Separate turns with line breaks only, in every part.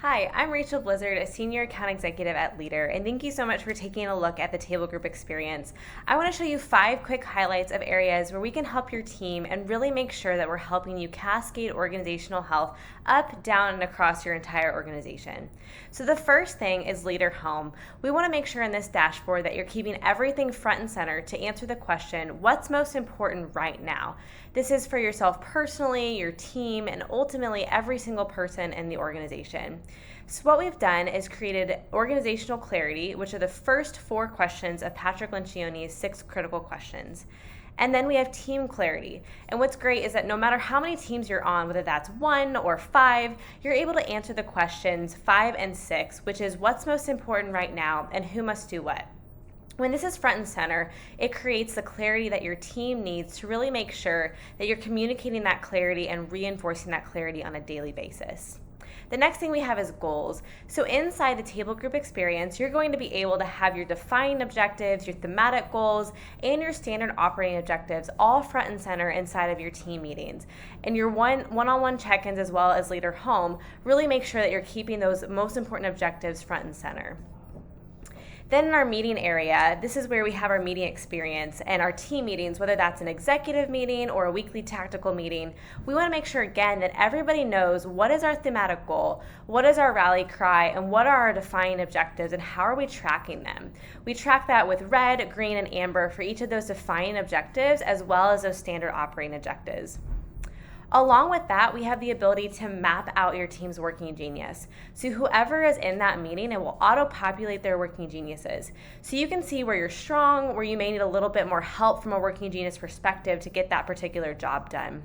Hi, I'm Rachel Blizzard, a Senior Account Executive at Leadr, and thank you so much for taking a look at the table group experience. I want to show you 5 quick highlights of areas where we can help your team and really make sure that we're helping you cascade organizational health up, down, and across your entire organization. So the first thing is Leadr Home. We want to make sure in this dashboard that you're keeping everything front and center to answer the question, what's most important right now? This is for yourself personally, your team, and ultimately every single person in the organization. So what we've done is created organizational clarity, which are the first 4 questions of Patrick Lencioni's 6 critical questions. And then we have team clarity. And what's great is that no matter how many teams you're on, whether that's 1 or 5, you're able to answer the questions 5 and 6, which is what's most important right now and who must do what. When this is front and center, it creates the clarity that your team needs to really make sure that you're communicating that clarity and reinforcing that clarity on a daily basis. The next thing we have is goals. So inside the table group experience, you're going to be able to have your defined objectives, your thematic goals, and your standard operating objectives all front and center inside of your team meetings. And your one-on-one check-ins as well as Leadr Home really make sure that you're keeping those most important objectives front and center. Then in our meeting area, this is where we have our meeting experience and our team meetings, whether that's an executive meeting or a weekly tactical meeting. We want to make sure, again, that everybody knows what is our thematic goal, what is our rally cry, and what are our defining objectives, and how are we tracking them. We track that with red, green, and amber for each of those defining objectives, as well as those standard operating objectives. Along with that, we have the ability to map out your team's working genius. So whoever is in that meeting, it will auto-populate their working geniuses. So you can see where you're strong, where you may need a little bit more help from a working genius perspective to get that particular job done.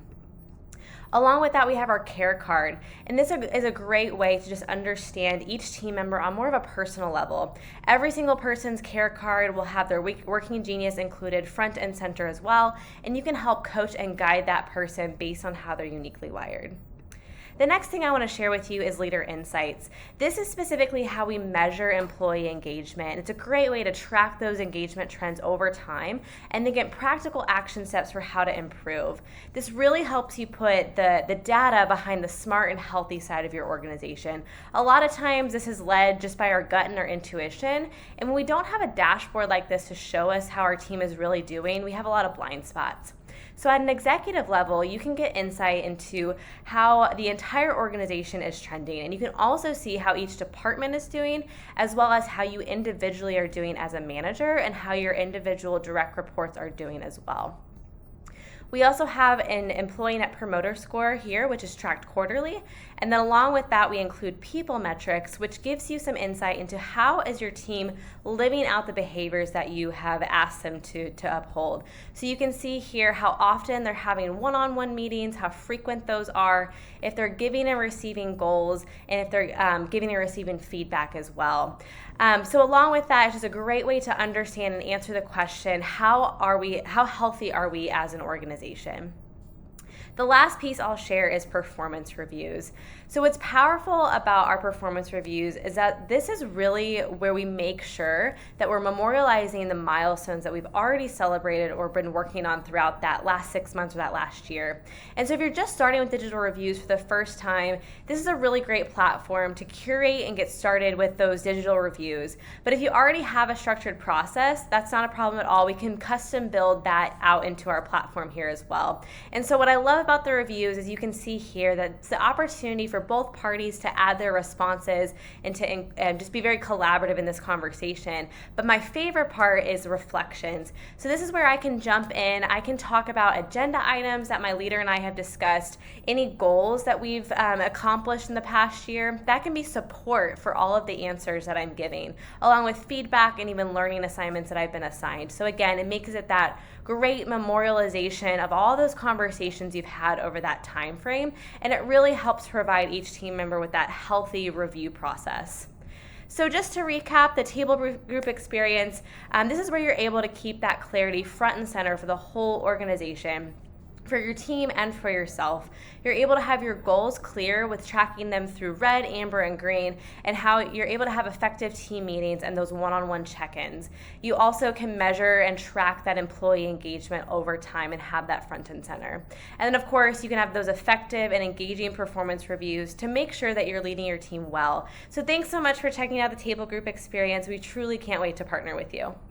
Along with that, we have our care card, and this is a great way to just understand each team member on more of a personal level. Every single person's care card will have their working genius included front and center as well, and you can help coach and guide that person based on how they're uniquely wired. The next thing I want to share with you is Leadr Insights. This is specifically how we measure employee engagement. It's a great way to track those engagement trends over time and then get practical action steps for how to improve. This really helps you put the data behind the smart and healthy side of your organization. A lot of times this is led just by our gut and our intuition, and when we don't have a dashboard like this to show us how our team is really doing, we have a lot of blind spots. So at an executive level, you can get insight into how the entire organization is trending, and you can also see how each department is doing, as well as how you individually are doing as a manager and how your individual direct reports are doing as well. We also have an employee net promoter score here, which is tracked quarterly. And then along with that, we include people metrics, which gives you some insight into how is your team living out the behaviors that you have asked them to uphold. So you can see here how often they're having one-on-one meetings, how frequent those are, if they're giving and receiving goals, and if they're giving and receiving feedback as well. So along with that, it's just a great way to understand and answer the question, how healthy are we as an organization? The last piece I'll share is performance reviews. So what's powerful about our performance reviews is that this is really where we make sure that we're memorializing the milestones that we've already celebrated or been working on throughout that last 6 months or that last year. And so if you're just starting with digital reviews for the first time, this is a really great platform to curate and get started with those digital reviews. But if you already have a structured process, that's not a problem at all. We can custom build that out into our platform here as well. And so what I love about the reviews is you can see here that it's the opportunity for both parties to add their responses and to just be very collaborative in this conversation. But my favorite part is reflections. So this is where I can jump in. I can talk about agenda items that my leader and I have discussed, any goals that we've accomplished in the past year. That can be support for all of the answers that I'm giving, along with feedback and even learning assignments that I've been assigned. So again, it makes it that great memorialization of all those conversations you've had over that time frame, and it really helps provide each team member with that healthy review process. So just to recap the table group experience, this is where you're able to keep that clarity front and center for the whole organization. for your team and for yourself. You're able to have your goals clear with tracking them through red, amber, and green, and how you're able to have effective team meetings and those one-on-one check-ins. You also can measure and track that employee engagement over time and have that front and center. And then, of course, you can have those effective and engaging performance reviews to make sure that you're leading your team well. So thanks so much for checking out the Table Group experience. We truly can't wait to partner with you.